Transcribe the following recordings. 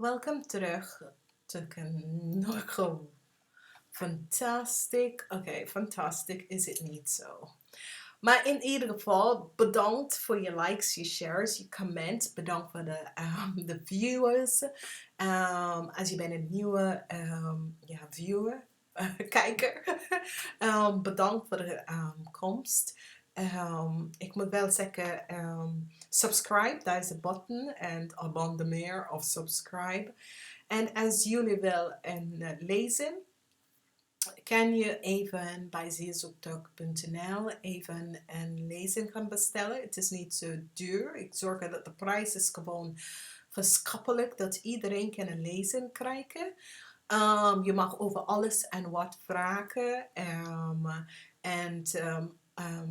Welkom terug to nog fantastic. Oké, fantastic is het niet zo. Maar in ieder geval, bedankt voor je likes, je shares, je comments. Bedankt voor de viewers. Als je bent een nieuwe viewer, kijker. Bedankt voor de komst. Ik moet wel zeggen, subscribe, daar is de button. En abonneer of subscribe. En als jullie wel lezen, kan je even bij zeezoektuig.nl even een lezing gaan bestellen. Het is niet zo duur. Ik zorg dat de prijs is gewoon verschappelijk, dat iedereen kan een lezing krijgen. Je mag over alles en wat vragen.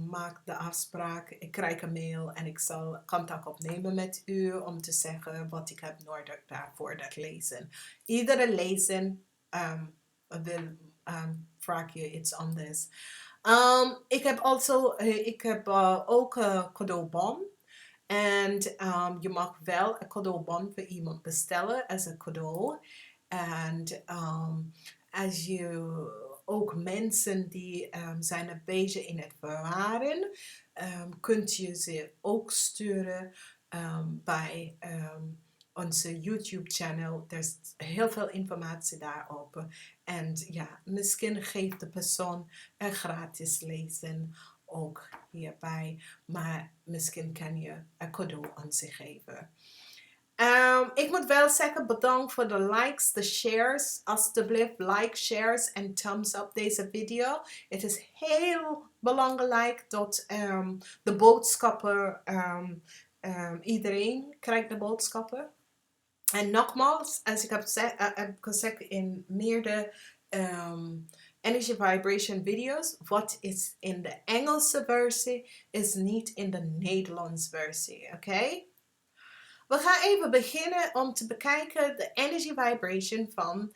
Maak de afspraak. Ik krijg een mail en ik zal contact opnemen met u om te zeggen wat ik heb nodig daarvoor dat lezen. Iedere lezing vraag je iets anders. Ik heb ook een cadeaubon. En je mag wel een cadeaubon voor iemand bestellen als een cadeau. En als je ook mensen die zijn een beetje in het verwaren, kunt je ze ook sturen bij onze YouTube channel. Er is heel veel informatie daarop. En ja, misschien geeft de persoon een gratis lezen ook hierbij. Maar misschien kan je een cadeau aan ze geven. Ik moet wel zeggen, bedankt voor de likes, de shares. Alsjeblieft, like, shares en thumbs up deze video. Het is heel belangrijk dat de boodschappen, iedereen krijgt de boodschappen. En nogmaals, als ik heb gezegd in meerdere Energie Vibration video's, wat is in de Engelse versie, is niet in de Nederlandse versie, oké? We gaan even beginnen om te bekijken de Energie Vibration van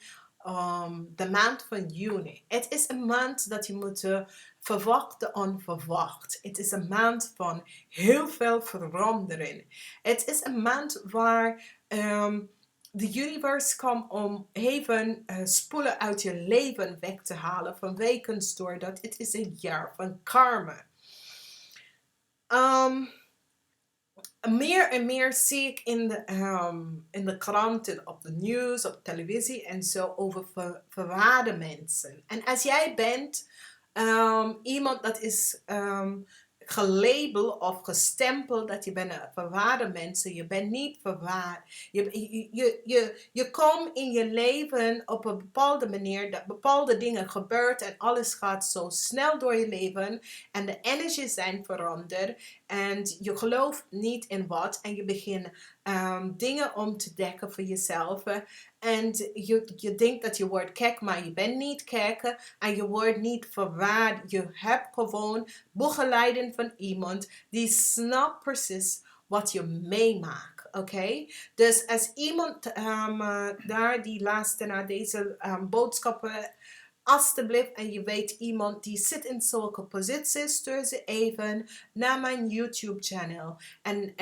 de maand van juni. Het is een maand dat je moet verwachten onverwacht. Het is een maand van heel veel verandering. Het is een maand waar de universe komt om even spoelen uit je leven weg te halen vanwege doordat het is een jaar van karma. Meer en meer zie ik in de kranten, op de nieuws, op televisie en zo over verwaarde mensen. En als jij bent iemand dat is gelabeld of gestempeld dat je bent een verwaarde mensen, je bent niet verwaard. Je komt in je leven op een bepaalde manier dat bepaalde dingen gebeuren en alles gaat zo snel door je leven en de energieën zijn veranderd en je gelooft niet in wat en je begint dingen om te dekken voor jezelf en je denkt dat je wordt gek, maar je bent niet gek en je wordt niet verwaard. Je hebt gewoon begeleiding van iemand die snapt precies wat je meemaakt. Oké? Dus als iemand daar die luistert naar deze boodschappen, alsjeblieft, en je weet iemand die zit in zulke posities, stuur ze even naar mijn YouTube channel en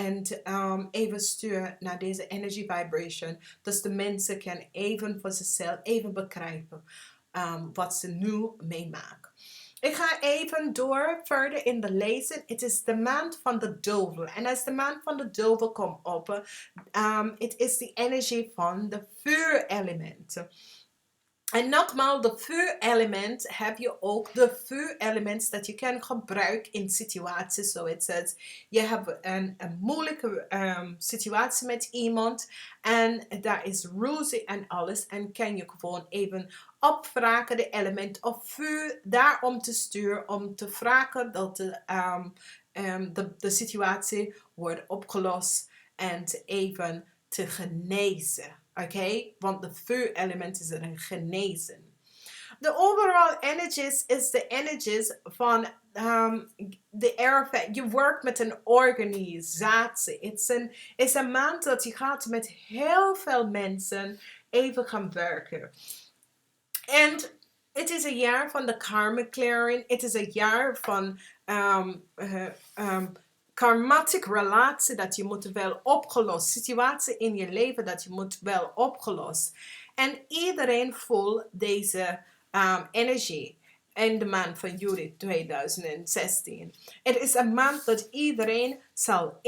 even stuur naar deze Energy Vibration, dus de mensen kunnen even voor zichzelf even begrijpen wat ze nu meemaken. Ik ga even door verder in de lezing. Het is de maand van de duivel. En als de maand van de duivel komt op, het is de energie van de vuurelementen. En nogmaals, de vuurelement heb je ook de vuurelement dat je kan gebruiken in situaties zoals je hebt een moeilijke situatie met iemand en daar is ruzie en alles en kan je gewoon even opvragen de element of vuur daarom te sturen om te vragen dat de situatie wordt opgelost en even te genezen. Oké, want de vuurelement is een genezen. De overall energies is de energies van de erfenis. Je werkt met een organisatie. Het is een maand dat je gaat met heel veel mensen even gaan werken. En het is een jaar van de karma clearing. Het is een jaar van karmatic relatie dat je moet wel opgelost. Situatie in je leven dat je moet wel opgelost. En iedereen voelt deze energie in de maand van juli 2016. Het is een maand dat iedereen zal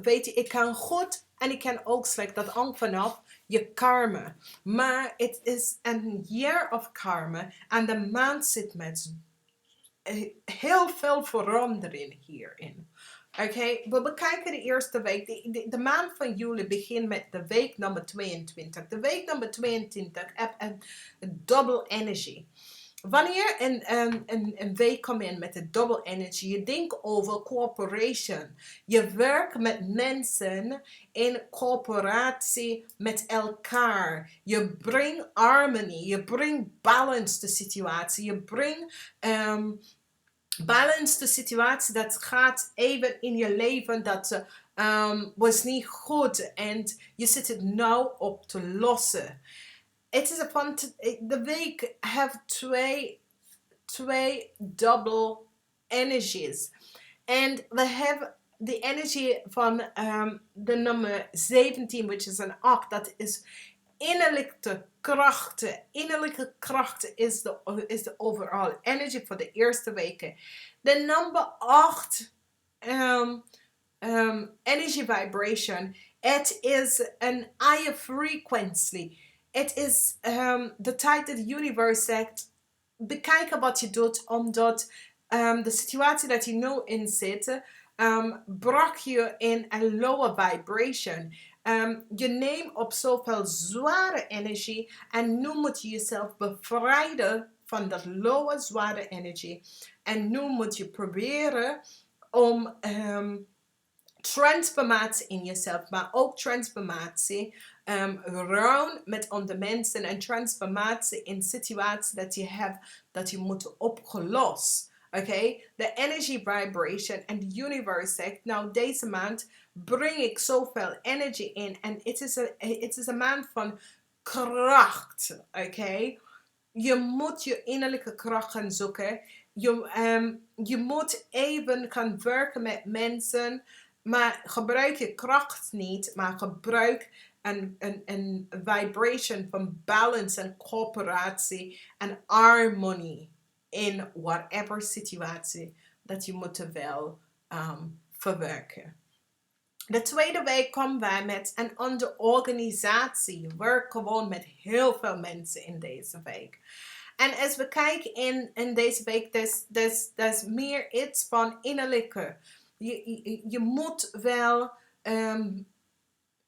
weet je, ik kan goed en ik kan ook slecht. Dat hangt vanaf je karma. Maar het is een year of karma en de maand zit met heel veel verandering hierin. Oké, we bekijken de eerste week. De maand van juli begint met de week nummer 22. De week nummer 22 heeft een double energy. Wanneer een week komt in met de double energy, je denkt over corporation. Je werkt met mensen in coöperatie met elkaar. Je brengt harmony, je brengt balance de situatie. Je brengt balance de situatie dat gaat even in je leven dat was niet goed en je zit het nou op te lossen. Het is de week heeft twee double energies. En we hebben de energie van de nummer 17, which is een 8. Dat is innerlijke krachten. Innerlijke krachten is de overall energy voor de eerste weken. De nummer 8 energy vibration. Het is een higher frequency. Het is de tijd dat het universe zegt, bekijken wat je doet, omdat de situatie dat je nu in zit, brak je in een lower vibration. Je neemt op zoveel zware energie en nu moet je jezelf bevrijden van dat lower zware energie. En nu moet je proberen om transformatie in jezelf, maar ook transformatie rond met andere mensen en transformatie in situaties dat je hebt dat je moet opgelost. Oké, de energy vibration en de universe zegt, nou deze maand breng ik zoveel energy in en het is een maand van kracht. Oké, je moet je innerlijke kracht gaan zoeken. Je moet even gaan werken met mensen. Maar gebruik je kracht niet, maar gebruik een vibration van balance en coöperatie en harmonie in whatever situatie dat je moet wel verwerken. De tweede week komen wij met een andere organisatie. Je werkt gewoon met heel veel mensen in deze week. En als we kijken in deze week, dat is meer iets van innerlijke. Je moet wel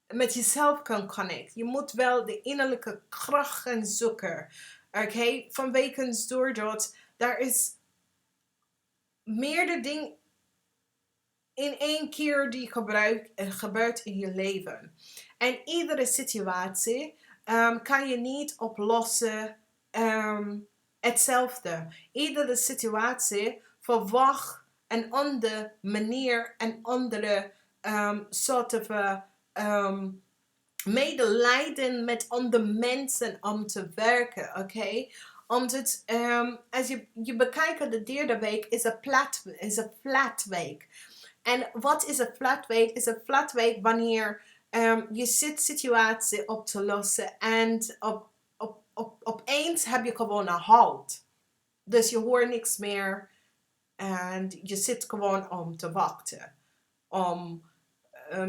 met jezelf kunnen connecten. Je moet wel de innerlijke kracht gaan zoeken. Oké, vanwege doordat daar is meerdere dingen in één keer die gebeurt in je leven. En iedere situatie kan je niet oplossen hetzelfde. Iedere situatie verwacht een andere manier, een andere soort van medelijden met andere mensen om te werken, oké? Omdat als je bekijkt de derde week is een flat week. En wat is een flat week? Is een flat week wanneer je zit situatie op te lossen en opeens heb je gewoon een halt. Dus je hoort niks meer en je zit gewoon om te wachten. Om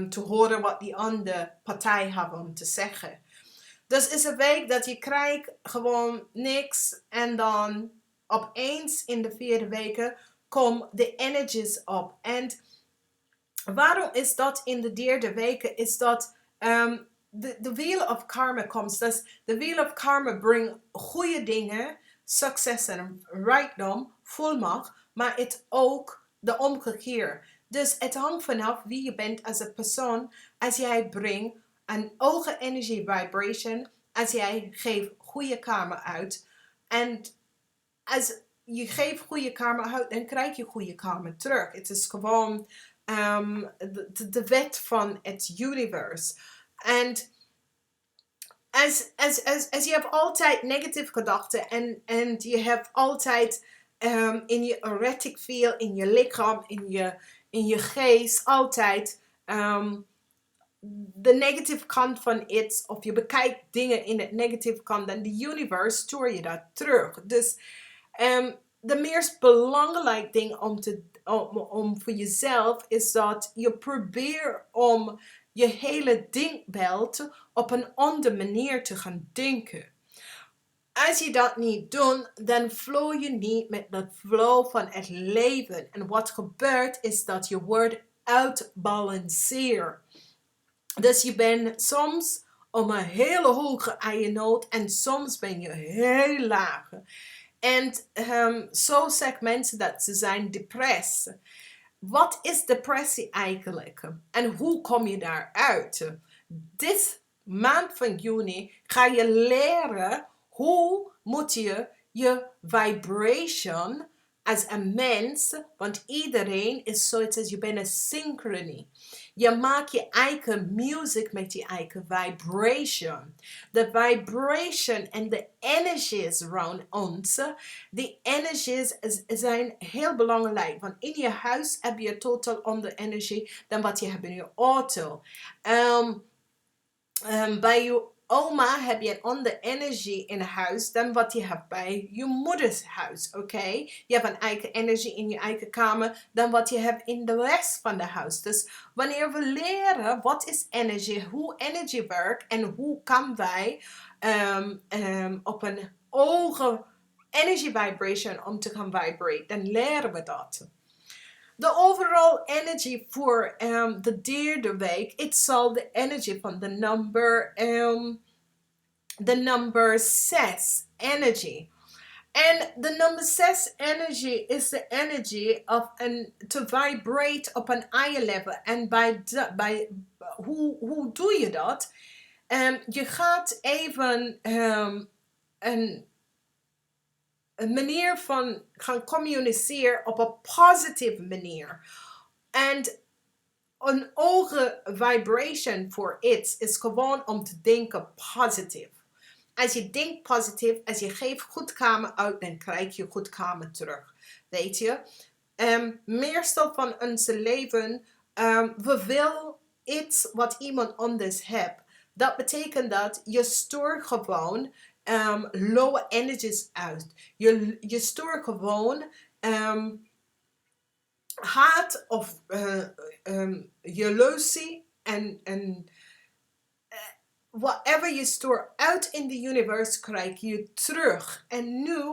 te horen wat die andere partij hebben om te zeggen. Dus is een week dat je krijgt gewoon niks en dan opeens in de vierde weken komen de energies op. En waarom is dat in de derde weken? Is dat de wheel of karma komt. Dus de wheel of karma brengt goede dingen, succes en rijkdom, volmacht, maar het ook de omgekeerd. Dus het hangt vanaf wie je bent als een persoon. Als jij brengt een hoge energie vibration, als jij geeft goede karma uit. En als je geeft goede karma uit, dan krijg je goede karma terug. Het is gewoon de wet van het universe. En als je hebt altijd negatieve gedachten en je hebt altijd in je erratic feel, in je lichaam, in in je geest altijd de negative kant van iets, of je bekijkt dingen in het negative kant, dan de universe stuur je dat terug. Dus de meest belangrijke ding om voor jezelf is dat je probeert om je hele denkbeeld op een andere manier te gaan denken. Als je dat niet doet, dan flow je niet met de flow van het leven. En wat gebeurt is dat je wordt uitbalanceerd. Dus je bent soms op een hele hoge eiernoot en soms ben je heel laag. En zo zeggen mensen dat ze zijn depressief. Wat is depressie eigenlijk? En hoe kom je daaruit? Dit maand van juni ga je leren hoe moet je je vibration als een mens, want iedereen is zoiets als je bent een synchrony. Je maakt je eigen music met je eigen vibration. De vibration en de energies rond ons, die energies zijn heel belangrijk. Want in je huis heb je totaal andere energie dan wat je hebt in je auto. Bij je oma heb je een andere energie in huis dan wat je hebt bij je moeders huis, oké? Je hebt een eigen energie in je eigen kamer dan wat je hebt in de rest van de huis. Dus wanneer we leren wat is energie, hoe energie werkt en hoe kan wij op een hoge energy vibration om te gaan vibrate, dan leren we dat. De overall energy voor de derde week, het zal de energy van de number 6 energy. En de number 6 energy is de energy of to vibrate op een higher level. En hoe doe je dat? Je gaat even een manier van gaan communiceren op een positieve manier. En een hoge vibration voor iets is gewoon om te denken positief. Als je denkt positief, als je geeft goed karma uit, dan krijg je goed karma terug. Weet je? Meestal van ons leven, we willen iets wat iemand anders heeft. Dat betekent dat je stuurt gewoon low energies uit. Je stuurt gewoon haat of jaloezie en whatever je stuurt uit in de universe krijg je terug. En nu,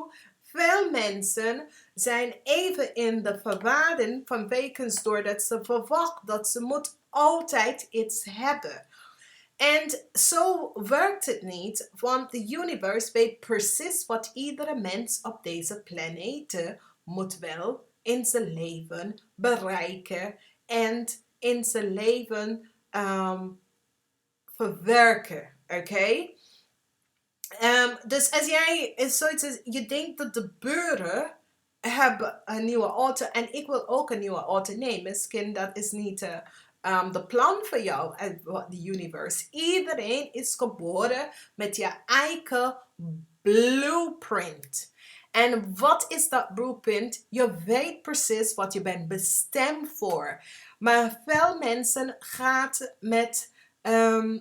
veel mensen zijn even in de verwarring van wekens doordat ze verwachten dat ze moet altijd iets hebben. En zo werkt het niet, want de universe weet precies wat iedere mens op deze planeet moet wel in zijn leven bereiken en in zijn leven verwerken, oké? Dus als jij zoiets is, je denkt dat de buren hebben een nieuwe auto en ik wil ook een nieuwe auto. Nee, misschien dat is niet de plan voor jou, de universe. Iedereen is geboren met je eigen blueprint. En wat is dat blueprint? Je weet precies wat je bent bestemd voor. Maar veel mensen gaan met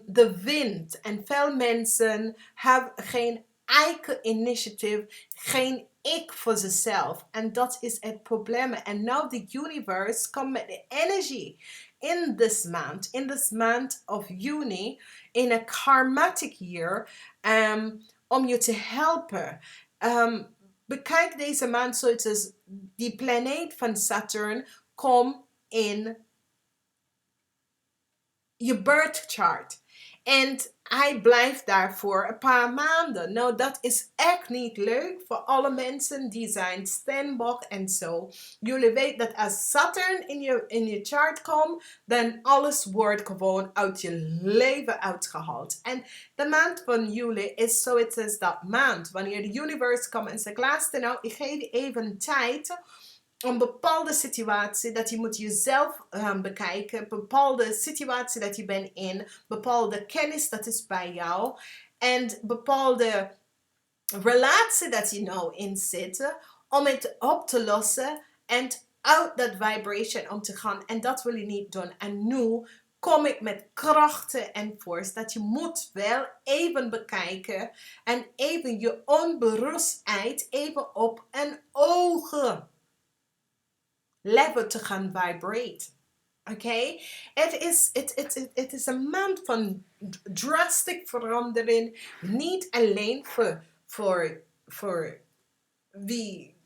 de wind. En veel mensen hebben geen eigen initiatief, geen ik voor zichzelf. En dat is het probleem. En nou the universe komt met de energie in this month of Juni, in a karmatic year, om je te helpen. Bekijk deze maand zoiets als die planeet van Saturn komt in je birth chart. En hij blijft daar voor een paar maanden. Nou, dat is echt niet leuk voor alle mensen die zijn steenbok en zo. Jullie weten dat als Saturn in je chart komt, dan alles wordt gewoon uit je leven uitgehaald. En de maand van juli is zoiets als dat maand. Wanneer de universe komt en zegt, luister nou, ik geef je even tijd. Een bepaalde situatie dat je moet jezelf bekijken. Een bepaalde situatie dat je bent in. Bepaalde kennis dat is bij jou. En bepaalde relatie dat je nou in zit. Om het op te lossen. En out that vibration om te gaan. En dat wil je niet doen. En nu kom ik met krachten en force. Dat je moet wel even bekijken. En even je onberustheid even op een ogen level te gaan vibrate. Oké? Het is een maand van drastic verandering. Niet alleen voor wie,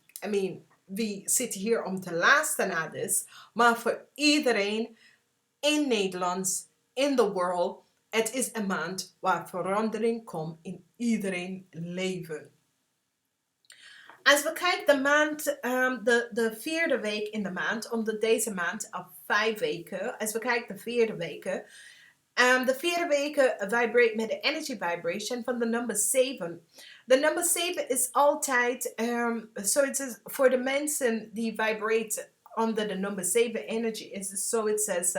wie zit hier om te luisteren naar dit, maar voor iedereen in Nederland, in the world. Het is een maand waar verandering komt in iedereen leven. Als we kijken de maand, de vierde week in de maand, omdat deze maand al 5 weken, als we kijken de vierde weken, de vierde weken vibrate met de energy vibration van de nummer 7. De nummer 7 is altijd, zoiets is voor de mensen die vibrate onder de nummer 7 energy, is het zoiets als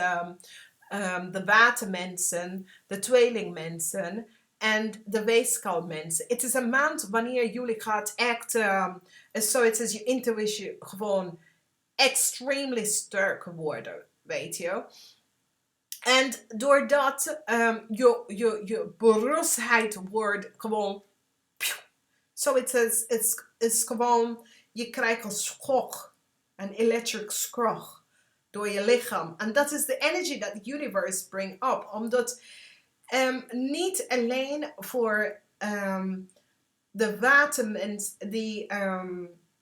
de watermensen, de tweelingmensen en de weeskalmensen. Het is een maand wanneer jullie gaat echt, zoiets als je intuïtie gewoon extremely sterk worden, weet je. En doordat je berustheid wordt gewoon, zoiets is gewoon, je krijgt een schok, een electric shock door je lichaam. En dat is de energy dat the universe brengt op. Omdat niet alleen voor de watermensen,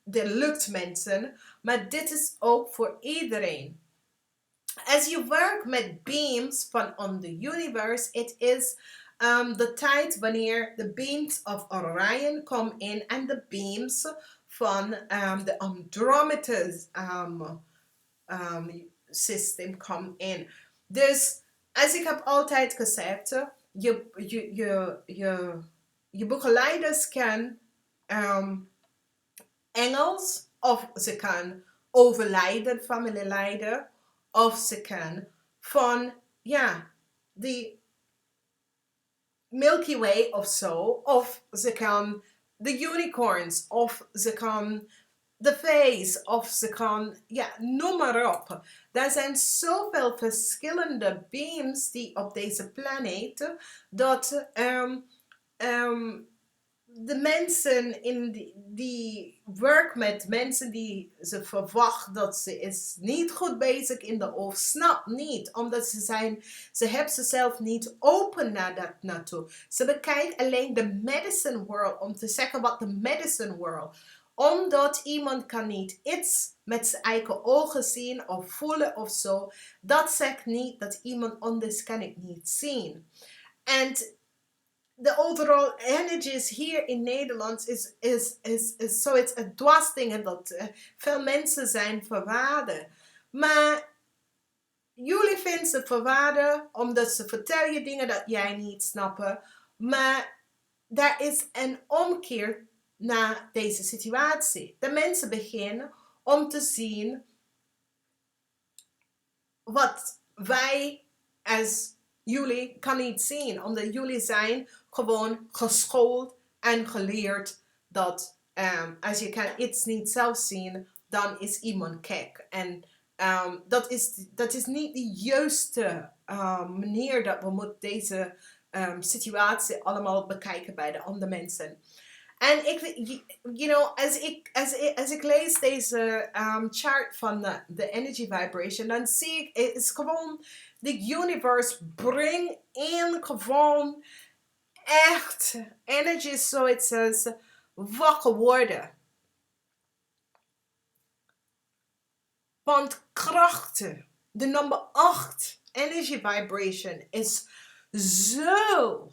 de luchtmensen, maar dit is ook voor iedereen. As you work met beams van the universe, it is de tijd wanneer de beams of Orion komen in en de beams van de Andromeda systeem komen in. Dus, als ik heb altijd gezegd, je begeleiders kan engels, of ze kan overlijden, familieleider, of ze kan van, die Milky Way of zo, of ze kan de unicorns, of ze kan de face, of ze kan, noem maar op. Er zijn zoveel verschillende beams die op deze planeet, dat de mensen die werken met mensen die ze verwachten dat ze is niet goed bezig in de hoofd, snap niet, omdat ze hebben zichzelf niet open naar dat naartoe. Ze bekijken alleen de medicine world om te zeggen wat de medicine world, omdat iemand kan niet iets met zijn eigen ogen zien of voelen of zo, dat zegt niet dat iemand anders kan het niet zien. En de overall energies hier in Nederland is zoiets een dwarsdingen dat veel mensen zijn verwaarden. Maar jullie vinden ze verwaarden omdat ze vertellen je dingen dat jij niet snapt. Maar er is een omkeer naar deze situatie. De mensen beginnen om te zien wat wij als jullie kan niet zien, omdat jullie zijn gewoon geschoold en geleerd dat als je kan iets niet zelf zien, dan is iemand gek. En dat is niet de juiste manier dat we moeten deze situatie allemaal bekijken bij de andere mensen. En als ik lees deze chart van de energy vibration, dan zie ik, het is gewoon, the universe brengt in gewoon echt energy, zoiets als wakker worden. Want krachten, de nummer 8, energy vibration, is zo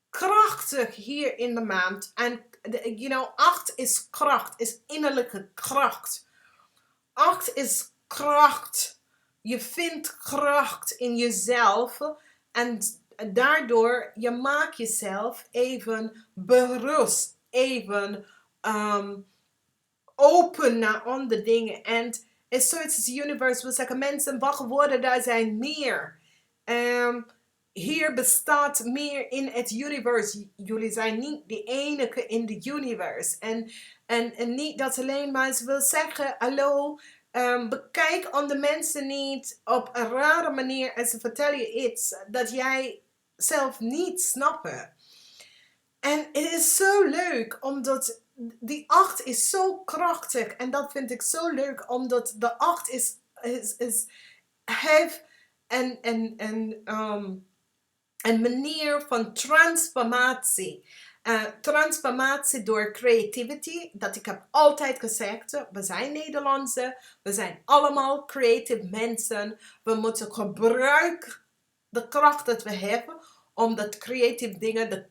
krachtig hier in de maand. En 8 is kracht, is innerlijke kracht. 8 is kracht. Je vindt kracht in jezelf. En daardoor, je maakt jezelf even berust. Even open naar andere dingen. En het is zoiets als de universe wil zeggen, mensen wakker worden, daar zijn meer. hier bestaat meer in het universum. Jullie zijn niet de enige in de universe. En niet dat alleen maar ze wil zeggen, hallo, bekijk andere mensen niet op een rare manier en ze vertellen je iets dat jij zelf niet snapt. En het is zo leuk, omdat die 8 is zo krachtig. En dat vind ik zo leuk, omdat de 8 heeft een manier van transformatie. Transformatie door creativity. Dat ik heb altijd gezegd, we zijn Nederlandse, we zijn allemaal creative mensen. We moeten gebruiken de kracht dat we hebben om dat creatieve dingen, de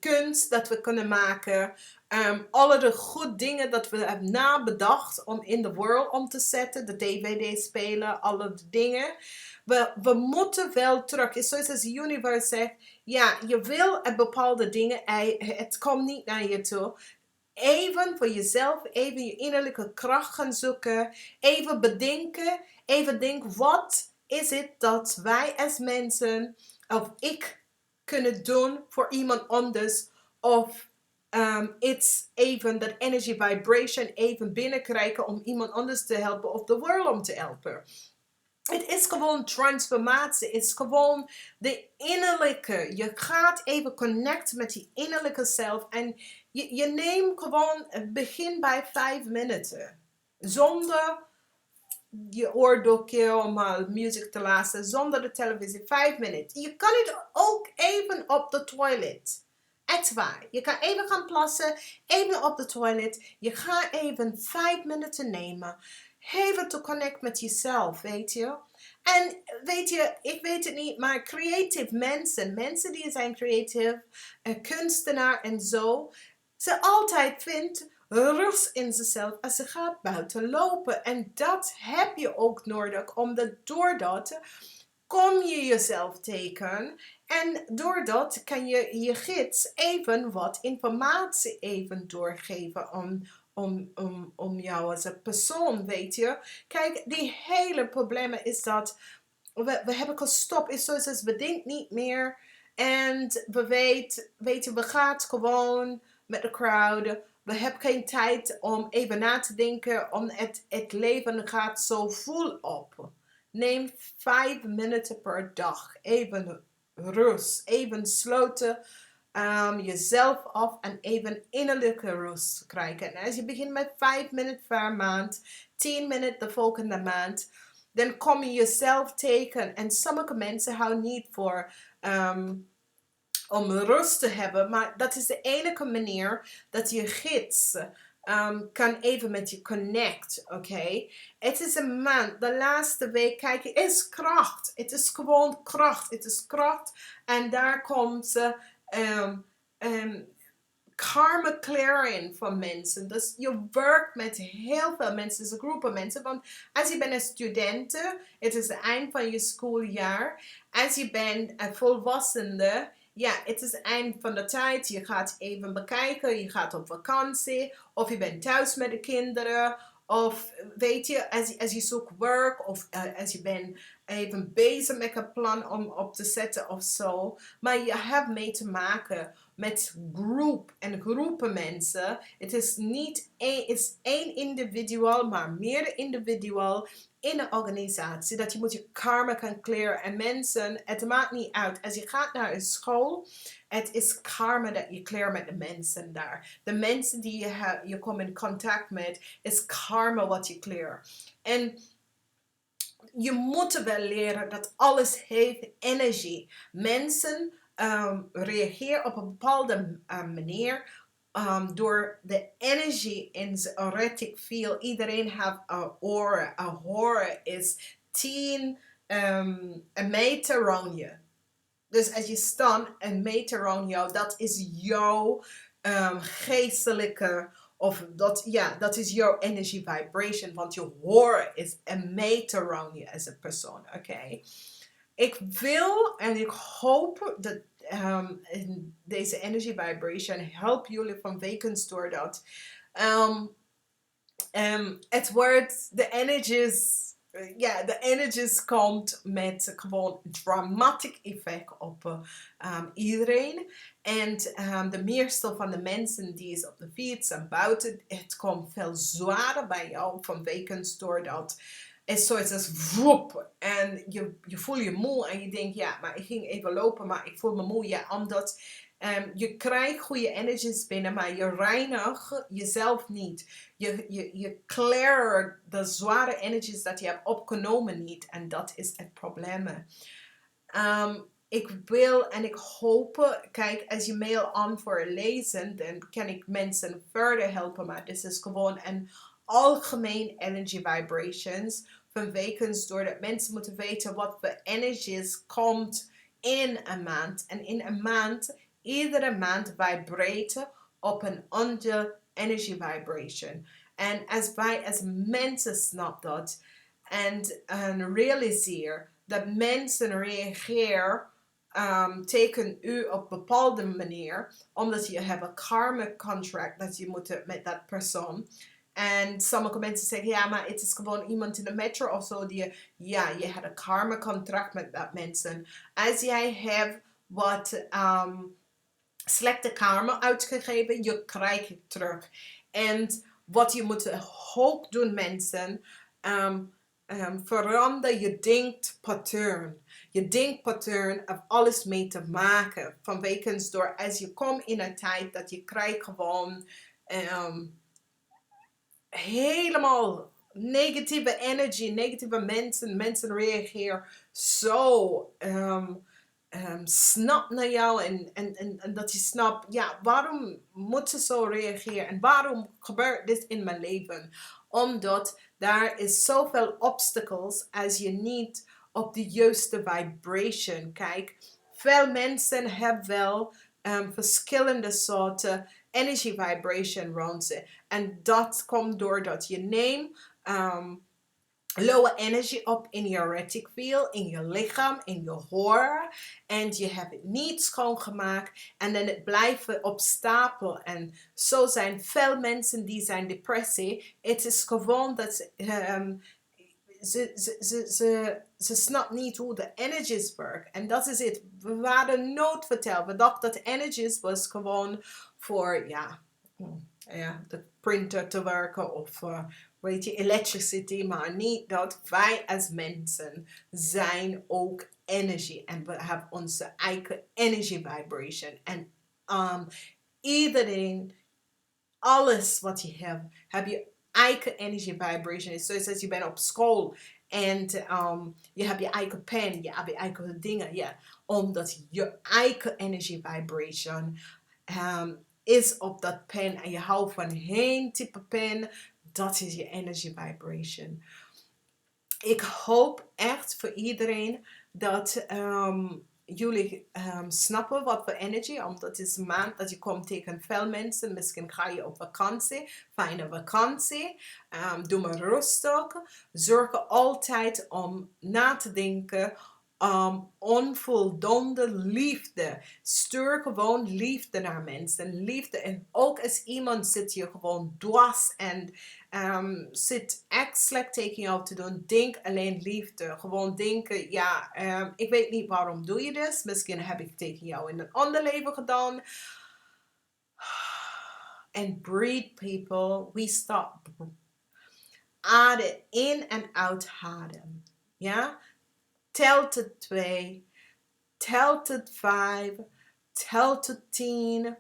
kunst dat we kunnen maken, alle de goede dingen dat we hebben nabedacht om in de wereld om te zetten, de dvd spelen, alle de dingen. We moeten wel terug. Het is zoals het universe zegt, ja, je wil bepaalde dingen, het komt niet naar je toe. Even voor jezelf, even je innerlijke kracht gaan zoeken, even bedenken, even denken, wat is het dat wij als mensen, of ik, kunnen doen voor iemand anders, of iets even, dat energy vibration even binnenkrijgen om iemand anders te helpen, of de wereld om te helpen. Het is gewoon transformatie. Het is gewoon de innerlijke. Je gaat even connecten met die innerlijke zelf. En je neemt gewoon het begin bij 5 minuten. Zonder je oordopje om muziek te luisteren. Zonder de televisie. 5 minuten. Je kan het ook even op de toilet. Echt waar. Je kan even gaan plassen. Even op de toilet. Je gaat even 5 minuten nemen. Even te connect met jezelf, weet je. En weet je, ik weet het niet, maar creative mensen die zijn creative, kunstenaar en zo, ze altijd vindt rust in zichzelf als ze gaat buiten lopen. En dat heb je ook nodig, omdat doordat kom je jezelf tegen. En doordat kan je je gids even wat informatie even doorgeven om jou als een persoon, weet je. Kijk, die hele problemen is dat we hebben gestopt. Is zoals we denken niet meer. En we weten, we gaan gewoon met de crowd. We hebben geen tijd om even na te denken. Om het leven gaat zo vol op. Neem 5 minuten per dag. Even rust. Even sloten. Jezelf af en even innerlijke rust krijgen. En als je begint met 5 minuten per maand, 10 minuten de volgende maand, dan kom je jezelf tegen. En sommige mensen houden niet voor om rust te hebben, maar dat is de enige manier dat je gids kan even met je connect, oké? Het is een maand, de laatste week, kijk, het is kracht. Het is gewoon kracht. Het is kracht. En daar komt karma clearing van mensen. Dus je werkt met heel veel mensen, dus groepen mensen. Want als je bent een student, het is het eind van je schooljaar. Als je bent een volwassene, ja, het is het eind van de tijd. Je gaat even bekijken, je gaat op vakantie. Of je bent thuis met de kinderen. Of weet je, als je zoekt werk. Of als je bent even bezig met een plan om op te zetten of zo. Maar je hebt mee te maken met groep en groepen mensen. Het is niet één individual, maar meerdere individual in een organisatie. Dat je moet je karma kan clearen. En mensen, het maakt niet uit. Als je gaat naar een school, het is karma dat je cleart met de mensen daar. De mensen die je komt in contact met, is karma wat je cleart. En je moet wel leren dat alles heeft energie. Mensen reageren op een bepaalde manier door de energie in zijn auric field. Iedereen heeft een aura. Een aura is 10 meter rond je. Dus als je staat een meter rond jou, dat is jouw geestelijke, of dat is jouw energy vibration, want je aura is een meter rond je als een persoon, oké? Ik wil en ik hoop dat in deze energy vibration help jullie van wekens door dat. Het wordt, de energies ja, de energies komt met gewoon dramatic effect op iedereen. En de meeste van de mensen die is op de fiets en buiten, het komt veel zwaarder bij jou vanwege doordat het zoiets als woep. En je voelt je moe en je denkt, ja, maar ik ging even lopen, maar ik voel me moe. Ja, omdat je krijgt goede energies binnen, maar je reinigt jezelf niet. Je clear de zware energies dat je hebt opgenomen niet. En dat is het probleem. Ik wil en ik hoop, kijk, als je mail aan voor lezen, dan kan ik mensen verder helpen. Maar dit is gewoon een algemeen energy vibrations. Vanwege doordat mensen moeten weten wat voor energies komt in een maand. En in een maand, iedere maand vibreert op een andere energy vibration. En als wij als mensen snappen dat en realiseer dat mensen reageren tegen u op een bepaalde manier, omdat je hebt een karma contract dat je moet met dat persoon. En sommige mensen zeggen, ja, maar het is gewoon iemand in de metro of zo die, ja, je hebt een karma contract met dat mensen. Als jij hebt wat slechte karma uitgegeven, je krijgt het terug. En wat je moet ook doen, mensen, verander je denkpatroon. Je denkpatroon heeft alles mee te maken. Vanwege door als je komt in een tijd dat je krijgt gewoon helemaal negatieve energie, negatieve mensen reageren zo snap naar jou en dat je snapt, ja, waarom moet ze zo reageren en waarom gebeurt dit in mijn leven? Omdat daar is zoveel obstacles als je niet op de juiste vibration kijkt. Veel mensen hebben wel verschillende soorten energy vibration rond ze. En dat komt doordat je neemt lowe energy op in je auric field, in je lichaam, in je hoor. En je hebt het niet schoongemaakt. En dan het blijft opstapelen. En zo zijn veel mensen die zijn depressie. Het is gewoon dat ze snapt niet hoe de energies werken. En dat is het. We waren nooit verteld. We dachten dat energies was gewoon voor, ja, de printer te werken of weet je, electricity, maar niet dat wij als mensen zijn ook energie en we hebben onze eigen energy vibration en iedereen, alles wat je hebt, heb je eigen energy vibration. Zoals als je bent op school en je hebt je eigen pen, je hebt je eigen dingen, ja, omdat je eigen energy vibration is op dat pen en je houdt van één type pen, dat is je energy vibration. Ik hoop echt voor iedereen dat jullie snappen wat voor energy, omdat het is een maand dat je komt tegen veel mensen. Misschien ga je op vakantie, fijne vakantie, doe maar rustig. Zorg er altijd om na te denken onvoldoende liefde. Stuur gewoon liefde naar mensen. Liefde. En ook als iemand zit je gewoon dwars en zit echt slecht tegen jou te doen. Denk alleen liefde. Gewoon denken, ja, ik weet niet waarom doe je dit. Misschien heb ik tegen jou in een ander leven gedaan. And breathe, people. We stop. Adem in en uit adem. Ja? Tel tot 2, tel tot 5, tel tot 10.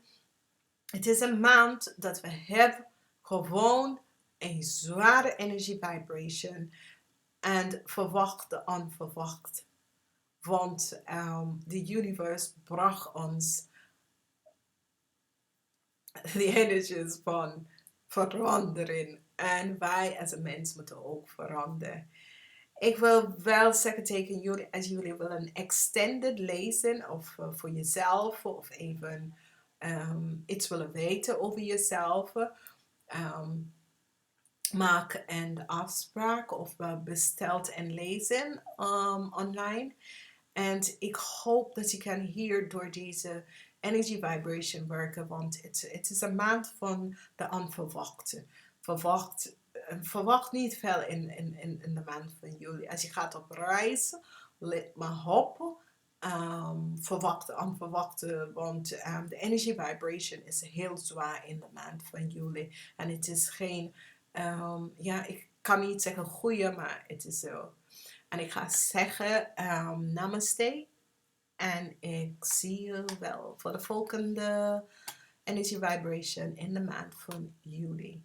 Het is een maand dat we hebben gewoon een zware energy vibration. En verwacht de onverwacht. Want de universe bracht ons de energies van verandering. En wij als een mens moeten ook veranderen. Ik wil wel zeggen tegen jullie, als jullie willen een extended lezen of voor jezelf of even iets willen weten over jezelf, maak een afspraak of bestelt en lezen online. En ik hoop dat je kan hier door deze energy vibration werken, want het is een maand van de onverwachte. Verwacht verwacht niet veel in de maand van juli. Als je gaat op reis, let maar op. Verwachte, onverwachte, want de energy vibration is heel zwaar in de maand van juli. En het is geen, ja, ik kan niet zeggen goeie, maar het is zo. En ik ga zeggen, namaste. En ik zie je wel voor de volgende energy vibration in de maand van juli.